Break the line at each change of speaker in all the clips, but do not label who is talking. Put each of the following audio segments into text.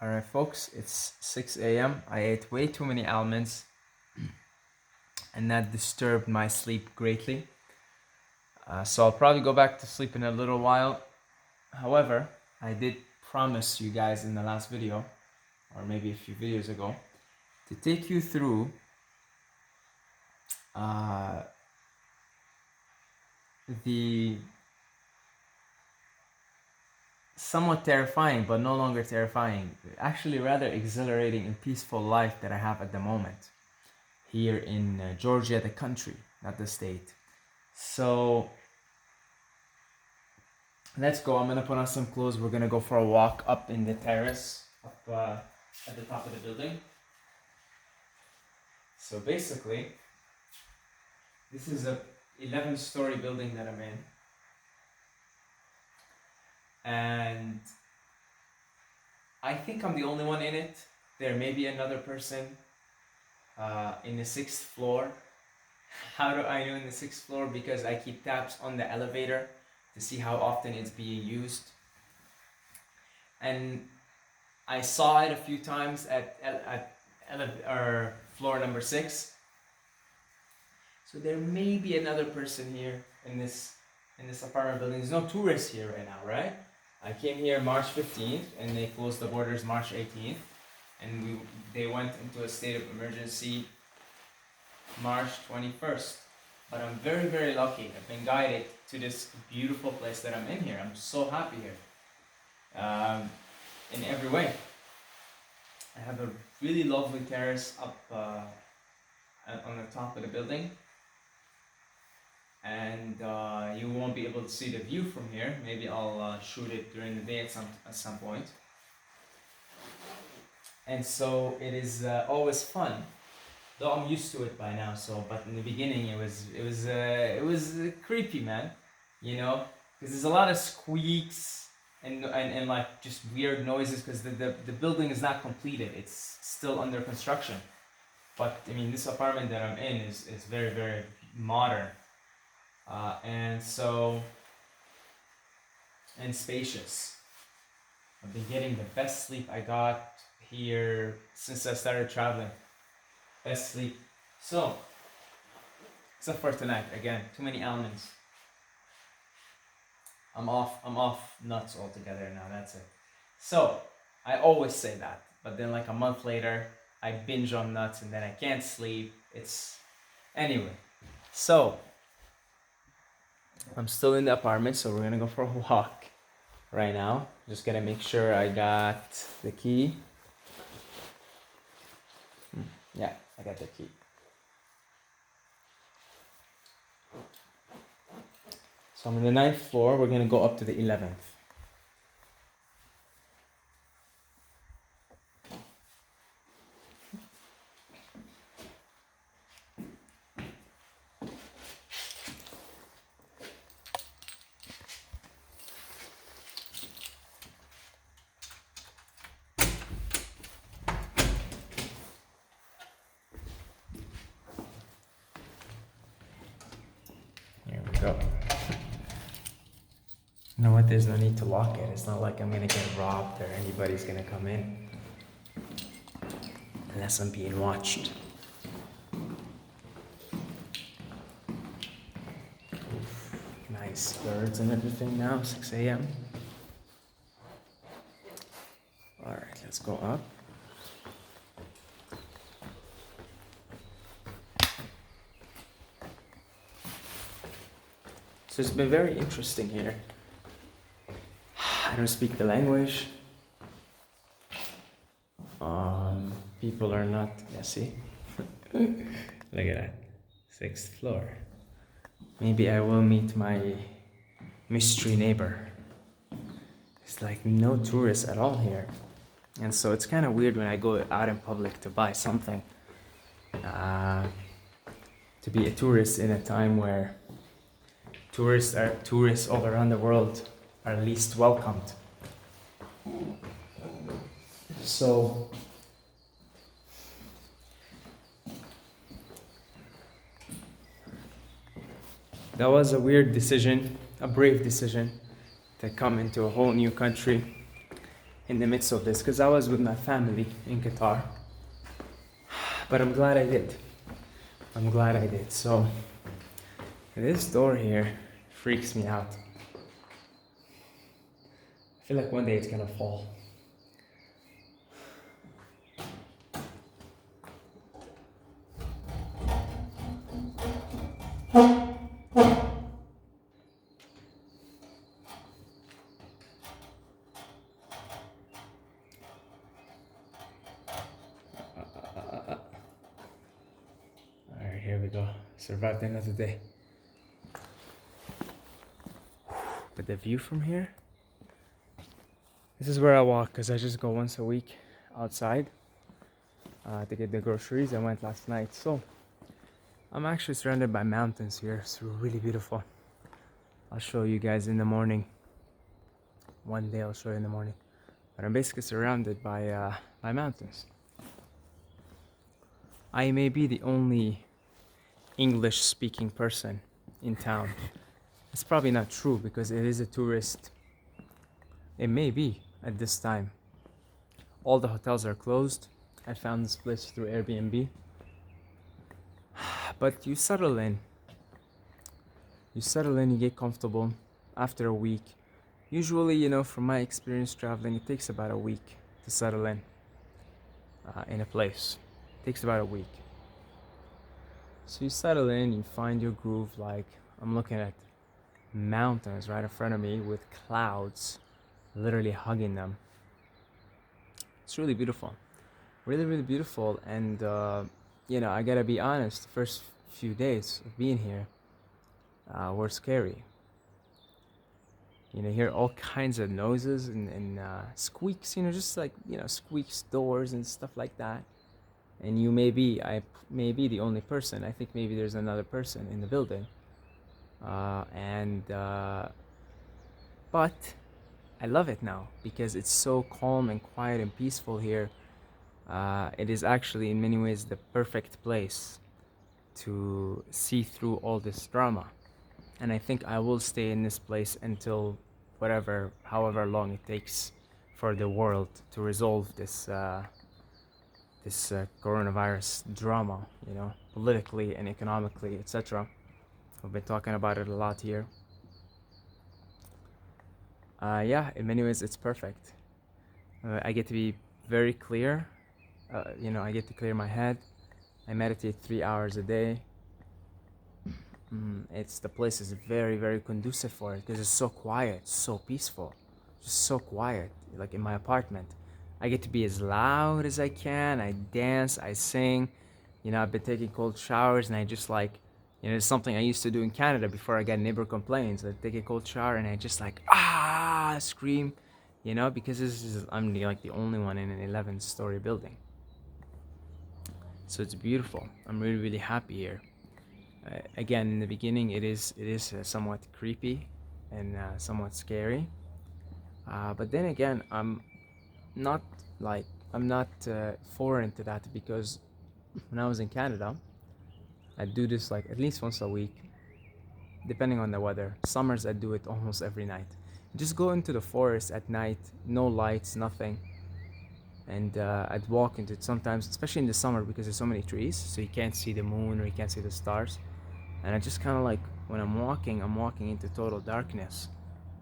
Alright folks, it's 6 a.m. I ate way too many almonds and that disturbed my sleep greatly. So I'll probably go back to sleep in a little while. However, I did promise you guys in the last video, or maybe a few videos ago, to take you through the somewhat terrifying, but no longer terrifying, actually rather exhilarating and peaceful life that I have at the moment here in Georgia, the country, not the state. So let's go. I'm gonna put on some clothes. We're gonna go for a walk up in the terrace up at the top of the building. So basically, this is a 11-story building that I'm in, and I think I'm the only one in it. There may be another person in the 6th floor. How do I know in the 6th floor? Because I keep tabs on the elevator to see how often it's being used. And I saw it a few times at floor number 6. So there may be another person here in this apartment building. There's no tourists here right now, right? I came here March 15th and they closed the borders March 18th, and they went into a state of emergency March 21st. But I'm very, very lucky. I've been guided to this beautiful place that I'm in here. I'm so happy here. In every way. I have a really lovely terrace up on the top of the building. And you won't be able to see the view from here. Maybe I'll shoot it during the day at some point. And so it is always fun. Though I'm used to it by now, but in the beginning it was creepy, man. You know, because there's a lot of squeaks and like just weird noises because the building is not completed. It's still under construction. But I mean, this apartment that I'm in is very, very modern, and spacious. I've been getting the best sleep I got here since I started traveling. Best sleep. So, except for tonight, again, too many almonds. I'm off nuts altogether now, that's it. So, I always say that, but then like a month later, I binge on nuts and then I can't sleep. Anyway, so, I'm still in the apartment, so we're gonna go for a walk right now. Just gotta make sure I got the key. Yeah, I got the key. So I'm on the 9th floor. We're gonna go up to the 11th. Here we go. You know what? There's no need to lock it. It's not like I'm gonna get robbed or anybody's gonna come in. Unless I'm being watched. Oof, nice birds and everything now, 6 a.m. Alright, let's go up. So it's been very interesting here. I don't speak the language. People are not, yeah, see? Look at that, 6th floor. Maybe I will meet my mystery neighbor. It's like no tourists at all here. And so it's kind of weird when I go out in public to buy something. To be a tourist in a time where tourists all around the world are least welcomed. So that was a weird decision, a brave decision to come into a whole new country in the midst of this because I was with my family in Qatar. But I'm glad I did. I'm glad I did. So this door here freaks me out. I feel like one day it's gonna fall. Alright, here we go. Survived another day. But the view from here, this is where I walk because I just go once a week outside to get the groceries. I went last night. So I'm actually surrounded by mountains here. It's really beautiful. I'll show you guys in the morning. One day I'll show you in the morning. But I'm basically surrounded by mountains. I may be the only English speaking person in town. It's probably not true because it is a tourist. It may be at this time. All the hotels are closed. I found this place through Airbnb. But you settle in. You get comfortable after a week. Usually, from my experience traveling, it takes about a week to settle in a place. It takes about a week. So you settle in, you find your groove. Like, I'm looking at mountains right in front of me with clouds literally hugging them. It's really beautiful. Really, really beautiful. And, I gotta be honest, the first few days of being here were scary. You hear all kinds of noises and squeaks, just like, squeaks, doors and stuff like that. And I may be the only person. I think maybe there's another person in the building. But I love it now because it's so calm and quiet and peaceful here. It is actually in many ways the perfect place to see through all this drama. And I think I will stay in this place until however long it takes for the world to resolve this coronavirus drama, politically and economically, etc. We've been talking about it a lot here. In many ways it's perfect. I get to be very clear. I get to clear my head. I meditate 3 hours a day. The place is very, very conducive for it because it's so quiet, so peaceful, just so quiet. Like in my apartment, I get to be as loud as I can. I dance, I sing. I've been taking cold showers, and I just it's something I used to do in Canada before I got neighbor complaints. I take a cold shower and I just scream, because I'm the only one in an 11-story building. So it's beautiful. I'm really, really happy here. Again, in the beginning, it is somewhat creepy and somewhat scary. But then again, I'm not foreign to that because when I was in Canada, I'd do this at least once a week, depending on the weather. Summers, I'd do it almost every night. Just go into the forest at night, no lights, nothing. And I'd walk into it sometimes, especially in the summer because there's so many trees, so you can't see the moon or you can't see the stars. And I just kind of when I'm walking into total darkness.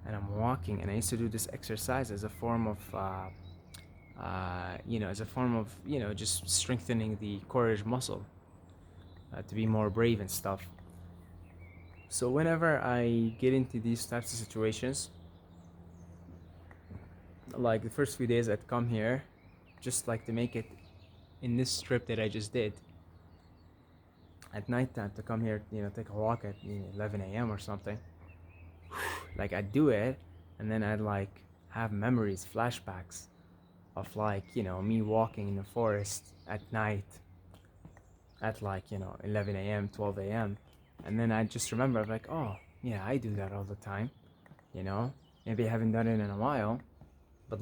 And I'm walking, and I used to do this exercise as a form of, just strengthening the courage muscle to be more brave and stuff. So whenever I get into these types of situations, like the first few days I'd come here, just to make it in this trip that I just did, at night time to come here, take a walk at 11 a.m. or something. I'd do it, and then I'd have memories, flashbacks of me walking in the forest at night at 11 a.m., 12 a.m. And then I just remember oh yeah, I do that all the time, maybe I haven't done it in a while, but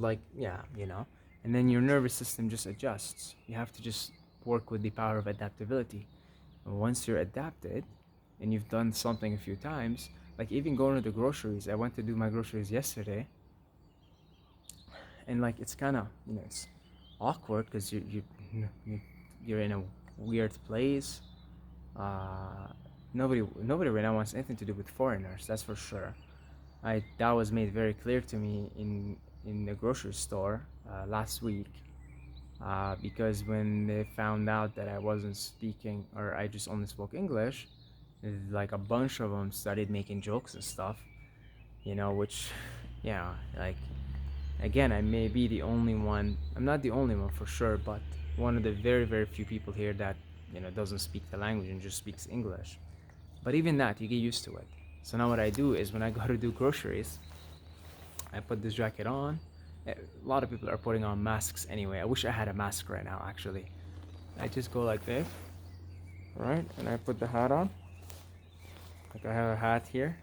and then your nervous system just adjusts. You have to just work with the power of adaptability. Once you're adapted and you've done something a few times, even going to the groceries, I went to do my groceries yesterday, and like it's kind of, it's awkward because you you're in a weird place. uh nobody right now wants anything to do with foreigners, that's for sure. I That was made very clear to me in the grocery store last week, because when they found out that I wasn't speaking, or I just only spoke English, like a bunch of them started making jokes and stuff, which, yeah, like, again, I may be the only one. I'm not the only one for sure, but one of the very, very few people here that, doesn't speak the language and just speaks English. But even that, you get used to it. So now what I do is when I go to do groceries, I put this jacket on. A lot of people are putting on masks anyway. I wish I had a mask right now, actually. I just go like this, right? And I put the hat on. Like I have a hat here.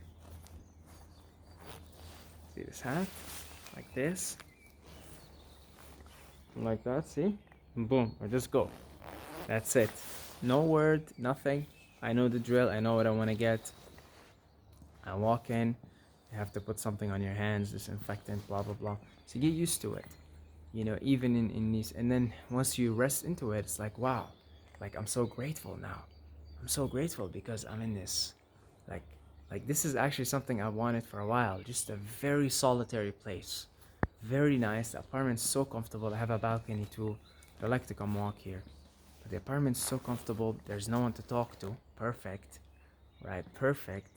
See this hat? Like this. Like that, see? And boom, I just go. That's it. No word, nothing. I know the drill. I know what I want to get. I walk in. You have to put something on your hands, disinfectant, blah, blah, blah. So you get used to it. Even in these. And then once you rest into it, it's like, wow. Like, I'm so grateful now. I'm so grateful because I'm in this. Like, this is actually something I wanted for a while. Just a very solitary place. Very nice. The apartment's so comfortable. I have a balcony too. I like to come walk here. But the apartment's so comfortable. There's no one to talk to. Perfect. Right? Perfect.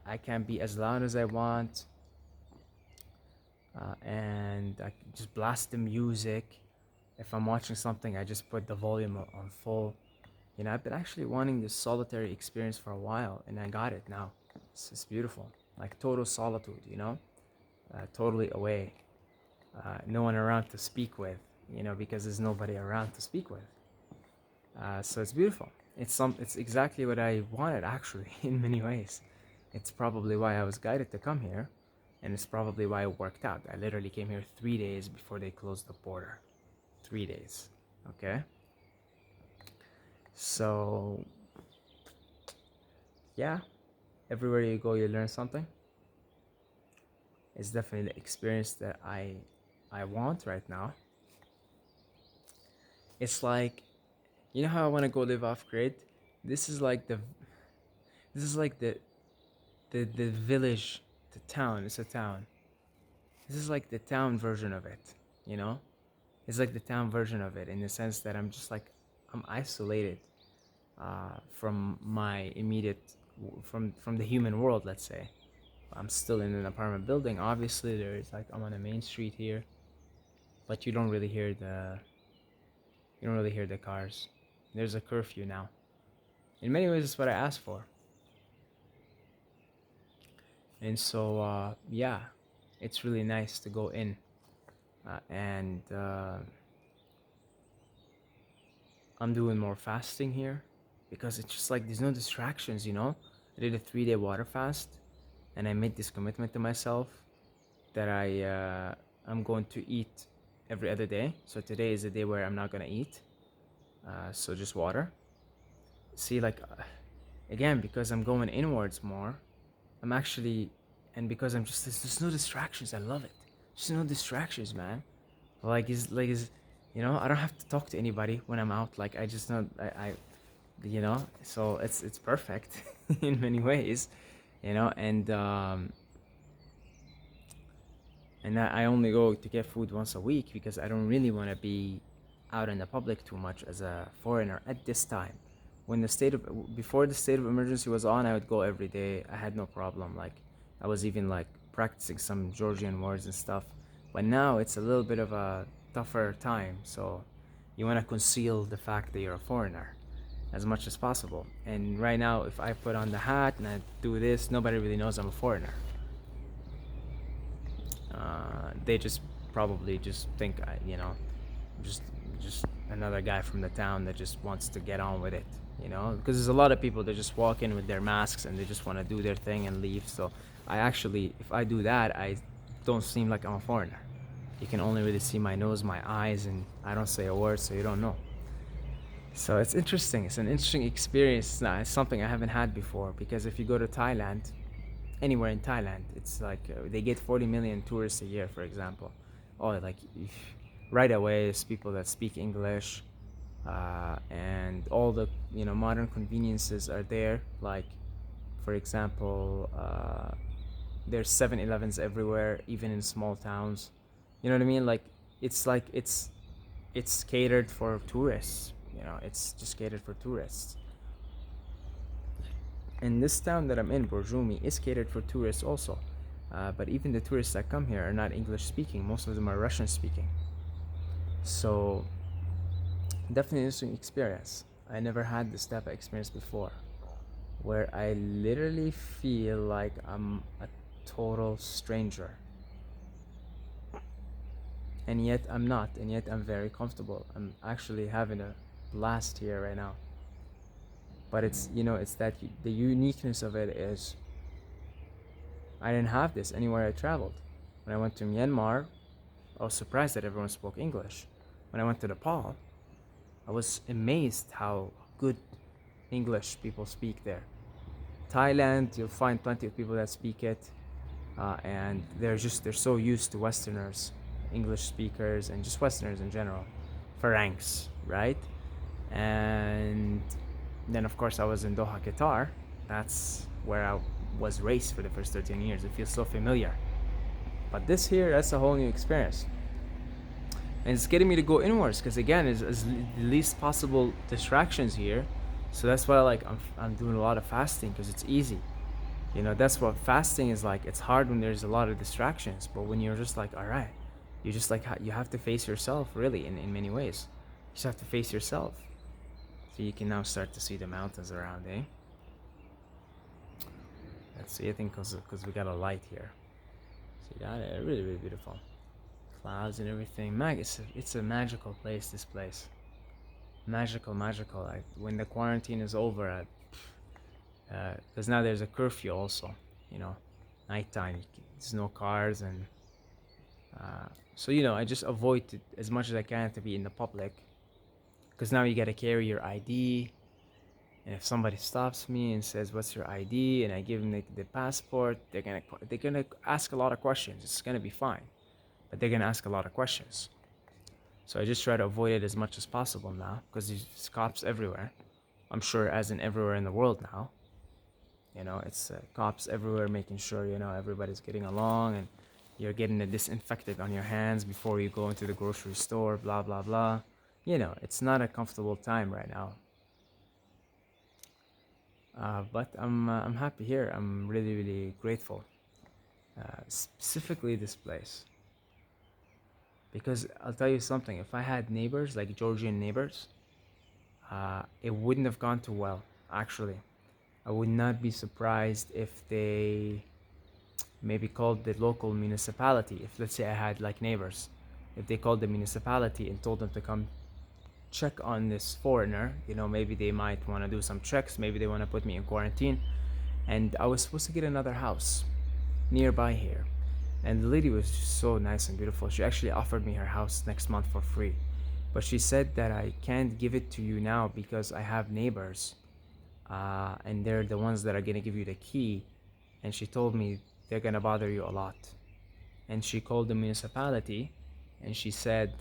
I can be as loud as I want. And I can just blast the music. If I'm watching something, I just put the volume on full. I've been actually wanting this solitary experience for a while, and I got it now. It's beautiful. Like total solitude, totally away. No one around to speak with, because there's nobody around to speak with. So it's beautiful. It's exactly what I wanted, actually, in many ways. It's probably why I was guided to come here, and it's probably why it worked out. I literally came here 3 days before they closed the border. 3 days, okay? So, yeah, everywhere you go, you learn something. It's definitely the experience that I want right now. It's like, how I want to go live off grid. This is like the village, the town. It's a town. This is like the town version of it. It's like the town version of it in the sense that I'm just like, I'm isolated from my immediate, from the human world, let's say. I'm still in an apartment building. Obviously, I'm on a main street here, but you don't really hear the cars. There's a curfew now. In many ways, it's what I asked for. And so, yeah, it's really nice to go in. And I'm doing more fasting here because it's just like there's no distractions, I did a 3-day water fast, and I made this commitment to myself that I'm going to eat every other day. So today is the day where I'm not gonna eat. So just water. See, like, again, because I'm going inwards more, I'm actually, and because there's no distractions. I love it. Just no distractions, man. I don't have to talk to anybody when I'm out. Like, I just know, so it's perfect in many ways, and I only go to get food once a week because I don't really want to be out in the public too much as a foreigner at this time. Before the state of emergency was on, I would go every day. I had no problem. Like, I was even like practicing some Georgian words and stuff. But now it's a little bit of a tougher time, so you want to conceal the fact that you're a foreigner as much as possible. And right now, if I put on the hat and I do this, nobody really knows I'm a foreigner. They just probably just think just another guy from the town that just wants to get on with it, because there's a lot of people that just walk in with their masks and they just want to do their thing and leave. So if I do that, I don't seem like I'm a foreigner. You can only really see my nose, my eyes, and I don't say a word, so you don't know. So it's interesting. It's an interesting experience. It's something I haven't had before, because if you go to Thailand, anywhere in Thailand. It's like they get 40 million tourists a year, for example. Oh, like right away, it's people that speak English, and all the modern conveniences are there. Like, for example, there's 7-Elevens everywhere, even in small towns. You know what I mean? Like it's catered for tourists. It's just catered for tourists. And this town that I'm in, Borjumi, is catered for tourists also. But even the tourists that come here are not English speaking. Most of them are Russian speaking. So definitely an interesting experience. I never had this type of experience before, where I literally feel like I'm a total stranger. And yet I'm not, and yet I'm very comfortable. I'm actually having a blast here right now. But it's that the uniqueness of it is I didn't have this anywhere I traveled. When I went to Myanmar, I was surprised that everyone spoke English. When I went to Nepal, I was amazed how good English people speak there. Thailand, you'll find plenty of people that speak it, and they're so used to Westerners, English speakers, and just Westerners in general, Farangs, right? And then of course I was in Doha, Qatar. That's where I was raised for the first 13 years. It feels so familiar. But this here, that's a whole new experience. And it's getting me to go inwards because again, is the least possible distractions here. So that's why like I'm doing a lot of fasting because it's easy. That's what fasting is like. It's hard when there's a lot of distractions, but when you're just like, all right, you just like you have to face yourself really in many ways. You just have to face yourself. So you can now start to see the mountains around, eh? Let's see, I think because we got a light here. So you got it, really, really beautiful. Clouds and everything. It's a magical place, this place. Magical. When the quarantine is over, because now there's a curfew also, nighttime. There's no cars, and so I just avoid it as much as I can to be in the public. Because now you gotta carry your ID, and if somebody stops me and says, "What's your ID?" and I give them the passport, they're gonna ask a lot of questions. It's gonna be fine, but they're gonna ask a lot of questions. So I just try to avoid it as much as possible now, because there's cops everywhere. I'm sure, as in everywhere in the world now. It's cops everywhere making sure everybody's getting along, and you're getting the disinfectant on your hands before you go into the grocery store. Blah blah blah. It's not a comfortable time right now. But I'm happy here. I'm really, really grateful. Specifically this place. Because I'll tell you something, if I had neighbors, like Georgian neighbors, it wouldn't have gone too well, actually. I would not be surprised if they maybe called the local municipality. If, let's say, I had like neighbors, if they called the municipality and told them to come check on this foreigner, maybe they might want to do some checks, maybe they want to put me in quarantine. And I was supposed to get another house nearby here, and the lady was just so nice and beautiful. She actually offered me her house next month for free, but she said that I can't give it to you now because I have neighbors, and they're the ones that are going to give you the key, and she told me they're going to bother you a lot. And she called the municipality, and she said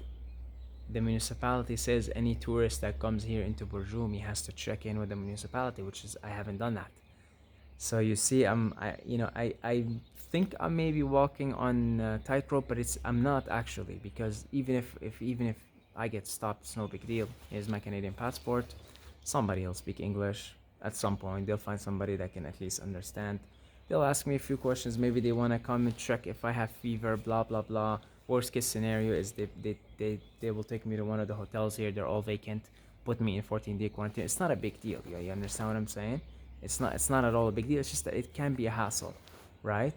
the municipality says any tourist that comes here into Borjumi has to check in with the municipality, which is I haven't done that. So you see, I think I may be walking on tightrope, but I'm not actually, because even if I get stopped, it's no big deal. Here's my Canadian passport. Somebody will speak English at some point. They'll find somebody that can at least understand. They'll ask me a few questions. Maybe they want to come and check if I have fever. Blah blah blah. Worst case scenario is they will take me to one of the hotels here. They're all vacant. Put me in 14-day quarantine. It's not a big deal. Yeah, you understand what I'm saying? It's not at all a big deal. It's just that it can be a hassle, right?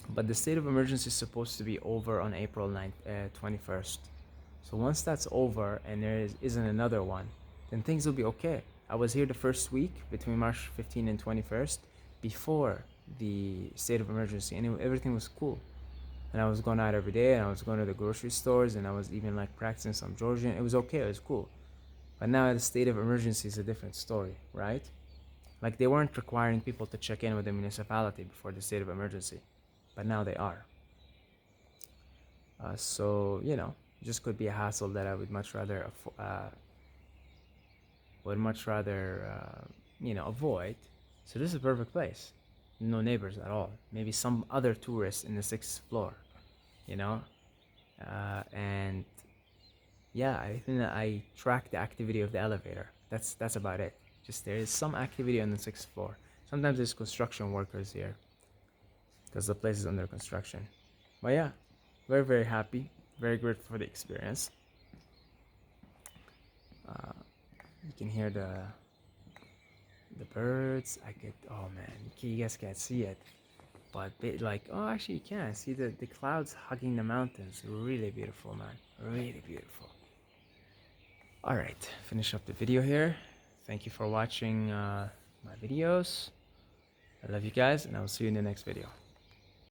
But the state of emergency is supposed to be over on April 21st. So once that's over and there isn't another one, then things will be okay. I was here the first week between March 15 and 21st before the state of emergency, and everything was cool. And I was going out every day, and I was going to the grocery stores, and I was even like practicing some Georgian. It was okay. It was cool. But now the state of emergency is a different story, right? Like they weren't requiring people to check in with the municipality before the state of emergency, but now they are. So just could be a hassle that I would much rather avoid. So this is a perfect place. No neighbors at all. Maybe some other tourists in the 6th floor, you know, and yeah, I think that I track the activity of the elevator. That's about it. Just there is some activity on the 6th floor. Sometimes there's construction workers here because the place is under construction. But yeah, very very happy, very grateful for the experience. You can hear the birds. Oh man, you guys can't see it, but actually you can see the clouds hugging the mountains. Really beautiful, man. Really beautiful. All right, finish up the video here. Thank you for watching my videos. I love you guys, and I will see you in the next video.